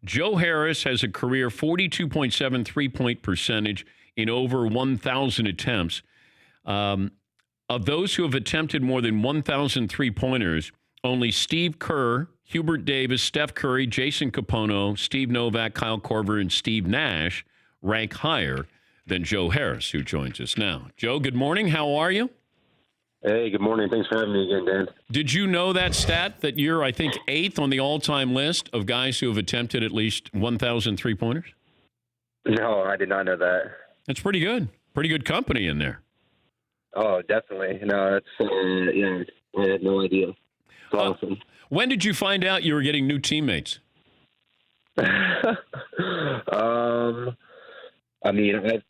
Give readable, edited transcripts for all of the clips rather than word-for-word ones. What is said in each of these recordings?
Joe Harris has a career 42.7 3-point percentage in over 1,000 attempts. Of those who have attempted more than 1,000 3-pointers, only Steve Kerr, Hubert Davis, Steph Curry, Jason Capono, Steve Novak, Kyle Korver, and Steve Nash rank higher than Joe Harris, who joins us now. Joe, good morning. How are you? Hey, good morning. Thanks for having me again, Dan. Did you know that stat, that you're, I think, 8th on the all-time list of guys who have attempted at least 1,000 3-pointers? No, I did not know that. That's pretty good. Pretty good company in there. Oh, definitely. No, that's, yeah, I had no idea. It's awesome. When did you find out you were getting new teammates? I mean,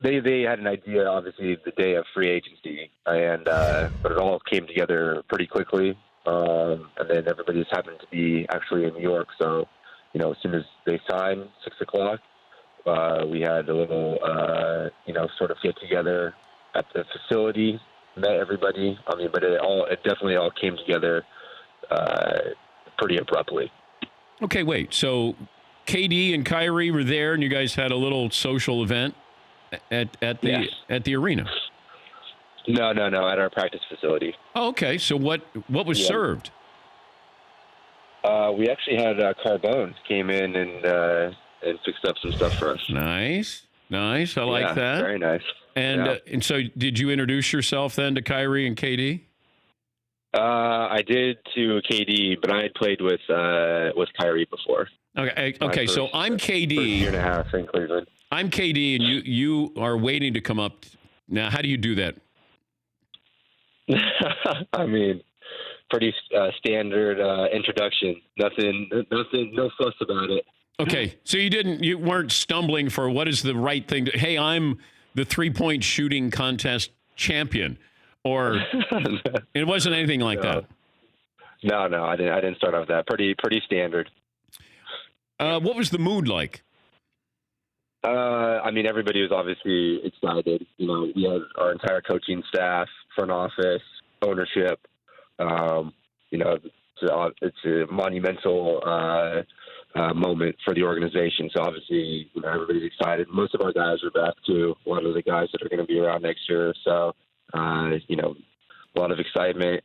they had an idea, obviously, the day of free agency, and but it all came together pretty quickly. And then everybody just happened to be actually in New York, so as soon as they signed, 6:00, we had a little sort of get together at the facility, met everybody. I mean, but it definitely all came together pretty abruptly. Okay, wait. So KD and Kyrie were there, and you guys had a little social event at the arena. No, at our practice facility. Oh, okay. So what was served? We actually had Carbone came in and fixed up some stuff for us. Nice. I like that. Very nice. And so did you introduce yourself then to Kyrie and KD? I did to KD, but I had played with Kyrie before. Okay. So I'm KD. First year and a half in Cleveland. I'm KD, and you are waiting to come up. Now, how do you do that? I mean, pretty standard introduction. Nothing, no fuss about it. Okay, so you weren't stumbling for what is the right thing to. Hey, I'm the 3-point shooting contest champion, or it wasn't anything like that. No, I didn't start off that. Pretty standard. What was the mood like? I mean, everybody was obviously excited. We had our entire coaching staff, front office, ownership. It's a monumental moment for the organization. So obviously, everybody's excited. Most of our guys are back too. A lot of the guys that are going to be around next year. So, a lot of excitement.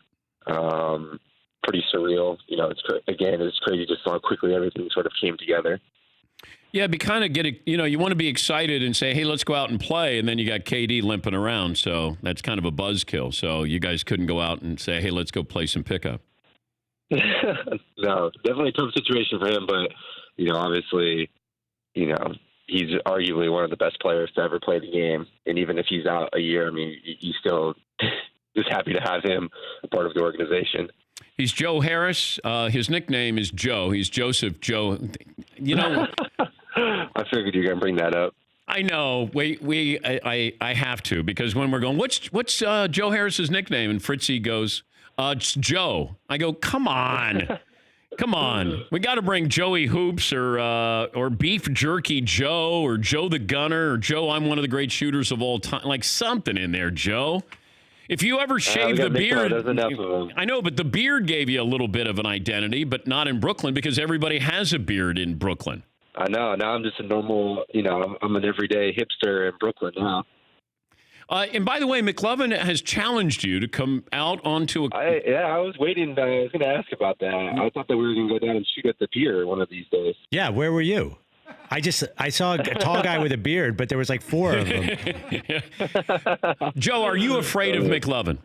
Pretty surreal. It's crazy just how quickly everything sort of came together. Yeah, you want to be excited and say, hey, let's go out and play. And then you got KD limping around. So that's kind of a buzzkill. So you guys couldn't go out and say, hey, let's go play some pickup. No, definitely a tough situation for him. But, obviously, he's arguably one of the best players to ever play the game. And even if he's out a year, I mean, you still just happy to have him a part of the organization. He's Joe Harris. His nickname is Joe. He's Joseph Joe. I figured you were going to bring that up. I know. I have to, because when we're going, what's Joe Harris's nickname? And Fritzy goes, it's Joe. I go, come on. Come on. We got to bring Joey Hoops or Beef Jerky Joe or Joe the Gunner or Joe, I'm one of the great shooters of all time. Like something in there, Joe. If you ever shave the beard, I know, but the beard gave you a little bit of an identity, but not in Brooklyn because everybody has a beard in Brooklyn. I know. Now I'm just a normal, I'm an everyday hipster in Brooklyn now. And by the way, McLovin has challenged you to come out onto a... I was waiting. I was going to ask about that. I thought that we were going to go down and shoot at the pier one of these days. Yeah, where were you? I saw a tall guy with a beard, but there was like 4 of them. Joe, are you afraid of McLovin?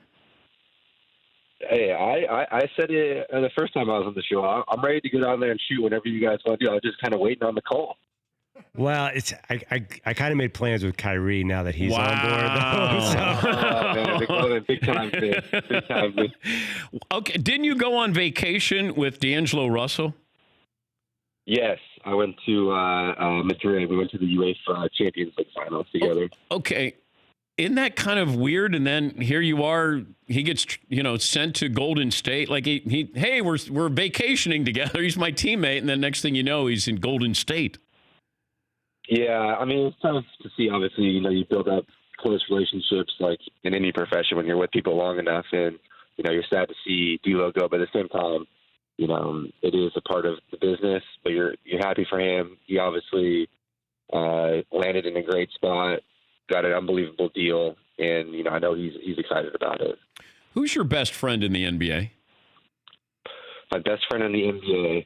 Hey, I said it the first time I was on the show. I'm ready to go down there and shoot whenever you guys want to do. I was just kind of waiting on the call. Well, I kind of made plans with Kyrie now that he's on board. Man, big time fan. Okay, didn't you go on vacation with D'Angelo Russell? Yes, I went to Madrid. We went to the UEFA Champions League finals together. Okay. Isn't that kind of weird? And then here you are, he gets, sent to Golden State. Like, hey, we're vacationing together. He's my teammate. And then next thing you know, he's in Golden State. Yeah, I mean, it's tough to see, obviously. You build up close relationships, like, in any profession when you're with people long enough. And, you're sad to see D'Lo go. But at the same time, it is a part of the business, but you're you're happy for him. He obviously landed in a great spot, got an unbelievable deal, and I know he's excited about it. Who's your best friend in the NBA? My best friend in the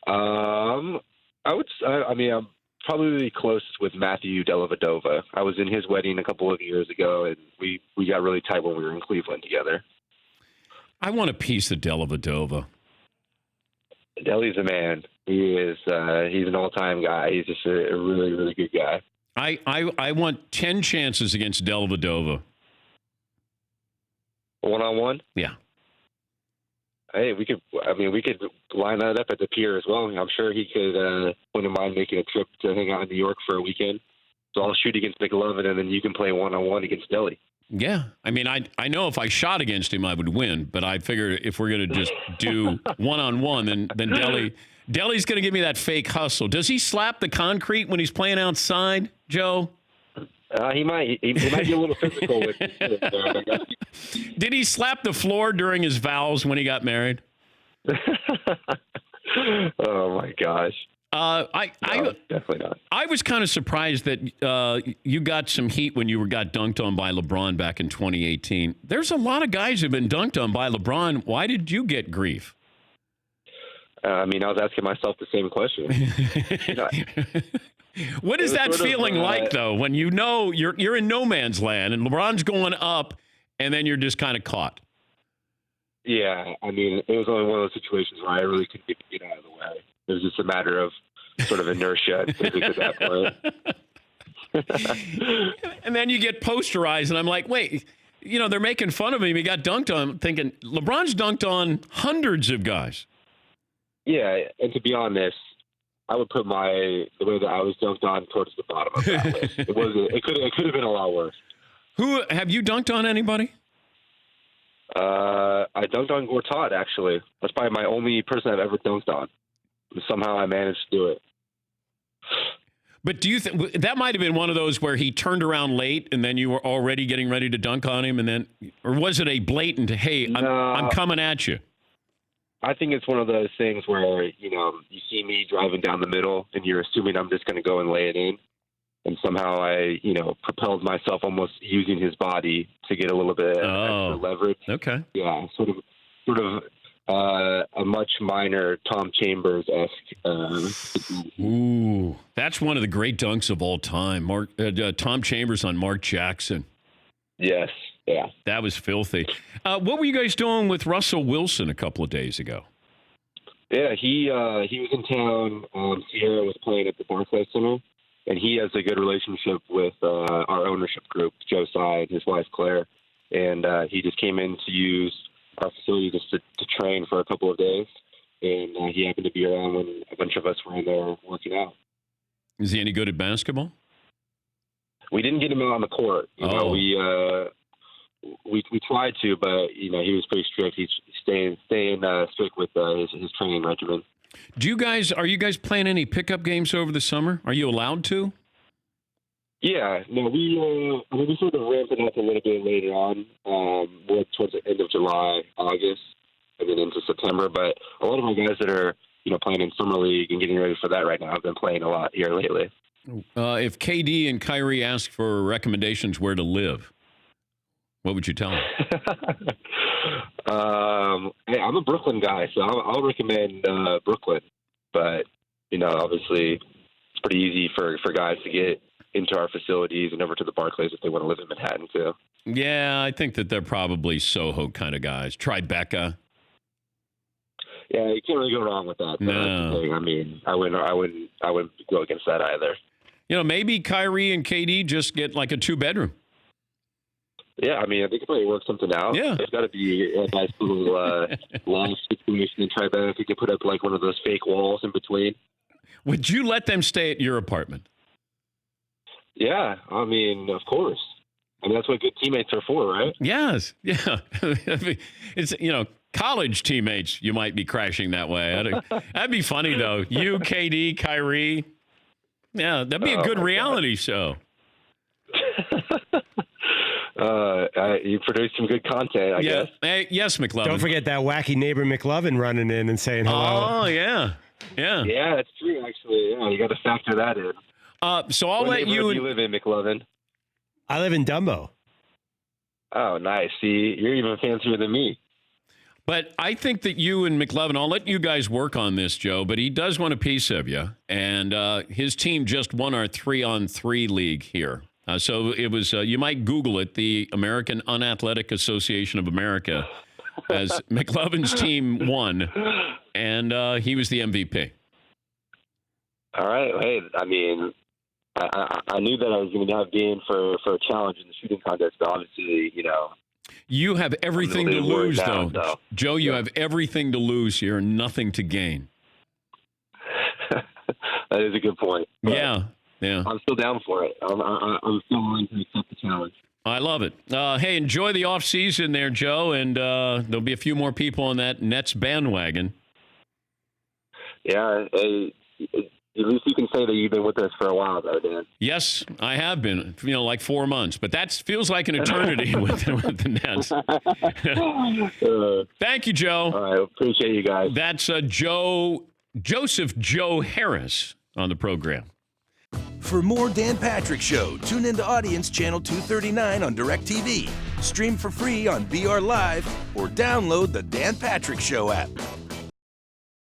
NBA. I'm probably closest with Matthew Dellavedova. I was in his wedding a couple of years ago, and we got really tight when we were in Cleveland together. I want a piece of Dellavedova. Delly's a man. He is. He's an all-time guy. He's just a really, really good guy. I want 10 chances against Dellavedova. 1-on-1? Yeah. Hey, we could line that up at the pier as well. I'm sure he could wouldn't mind making a trip to hang out in New York for a weekend. So I'll shoot against McLovin, and then you can play 1-on-1 against Delly. Yeah. I mean, I know if I shot against him, I would win. But I figured if we're going to just do 1-on-1, then Delly's going to give me that fake hustle. Does he slap the concrete when he's playing outside, Joe? He might be a little physical with it. Did he slap the floor during his vows when he got married? Oh my gosh! No, definitely not. I was kind of surprised that you got some heat when you got dunked on by LeBron back in 2018. There's a lot of guys who've been dunked on by LeBron. Why did you get grief? I was asking myself the same question. What is that feeling like, though, when you're in no man's land and LeBron's going up, and then you're just kind of caught? Yeah, it was only one of those situations where I really couldn't get out of the way. It was just a matter of sort of inertia and physics at that point. And then you get posterized, and I'm like, wait, they're making fun of him. He got dunked on. I'm thinking, LeBron's dunked on hundreds of guys. Yeah, and to be honest, I would put the way that I was dunked on towards the bottom of that list. It could have been a lot worse. Who have you dunked on? Anybody? I dunked on Gortat, actually. That's probably my only person I've ever dunked on. Somehow I managed to do it. But do you think that might have been one of those where he turned around late and then you were already getting ready to dunk on him, or was it a blatant, hey, I'm coming at you? I think it's one of those things where, you see me driving down the middle and you're assuming I'm just going to go and lay it in. And somehow I, propelled myself almost using his body to get a little bit extra leverage. Okay. Yeah, sort of a much minor Tom Chambers-esque. Ooh, that's one of the great dunks of all time. Tom Chambers on Mark Jackson. Yes. Yeah. That was filthy. What were you guys doing with Russell Wilson a couple of days ago? Yeah, he was in town. Sierra was playing at the Barclays Center, and he has a good relationship with our ownership group, Joe Tsai and his wife, Claire. And he just came in to use our facility just to train for a couple of days. And he happened to be around when a bunch of us were in there working out. Is he any good at basketball? We didn't get him out on the court. We tried to, but he was pretty strict. He's staying strict with his training regimen. Are you guys playing any pickup games over the summer? Are you allowed to? Yeah, no, we sort of ramped it up a little bit later on, more towards the end of July, August, and then into September. But a lot of our guys that are playing in summer league and getting ready for that right now have been playing a lot here lately. If KD and Kyrie ask for recommendations where to live, what would you tell them? Hey, I'm a Brooklyn guy, so I'll recommend Brooklyn. But, obviously it's pretty easy for guys to get into our facilities and over to the Barclays if they want to live in Manhattan, too. Yeah, I think that they're probably Soho kind of guys. Tribeca. Yeah, you can't really go wrong with that. No. I wouldn't go against that either. Maybe Kyrie and KD just get like a 2-bedroom. Yeah, they could probably work something out. Yeah. There's got to be a nice little long situation in Tribeca. You could put up like one of those fake walls in between. Would you let them stay at your apartment? Yeah, of course. That's what good teammates are for, right? Yes. Yeah. It's, college teammates, you might be crashing that way. That'd be funny, though. You, KD, Kyrie. Yeah, that'd be a good reality show. You produce some good content, I guess. Hey, yes, McLovin. Don't forget that wacky neighbor McLovin running in and saying hello. Oh, yeah. Yeah. Yeah, that's true. Actually, yeah, you got to factor that in. So I'll What let neighborhood you. do you live in, McLovin? I live in Dumbo. Oh, nice. See, you're even fancier than me. But I think that you and McLevin, I'll let you guys work on this, Joe, but he does want a piece of you. And his team just won our 3-on-3 league here. So it was, you might Google it, the American Unathletic Association of America, as McLevin's team won, and he was the MVP. All right. Hey, I mean, I knew that I was going to have game for a challenge in the shooting contest, but obviously, You have everything to lose, though. So. Joe, you have everything to lose here and nothing to gain. That is a good point. Yeah. I'm still down for it. I'm still willing to accept the challenge. I love it. Hey, enjoy the off season there, Joe, and there'll be a few more people on that Nets bandwagon. Yeah, hey, at least you can say that you've been with us for a while, though, Dan. Yes, I have been, like 4 months, but that feels like an eternity with the Nets. Thank you, Joe. All right, appreciate you guys. That's Joseph Joe Harris on the program. For more Dan Patrick Show, tune into Audience Channel 239 on DirecTV. Stream for free on BR Live or download the Dan Patrick Show app.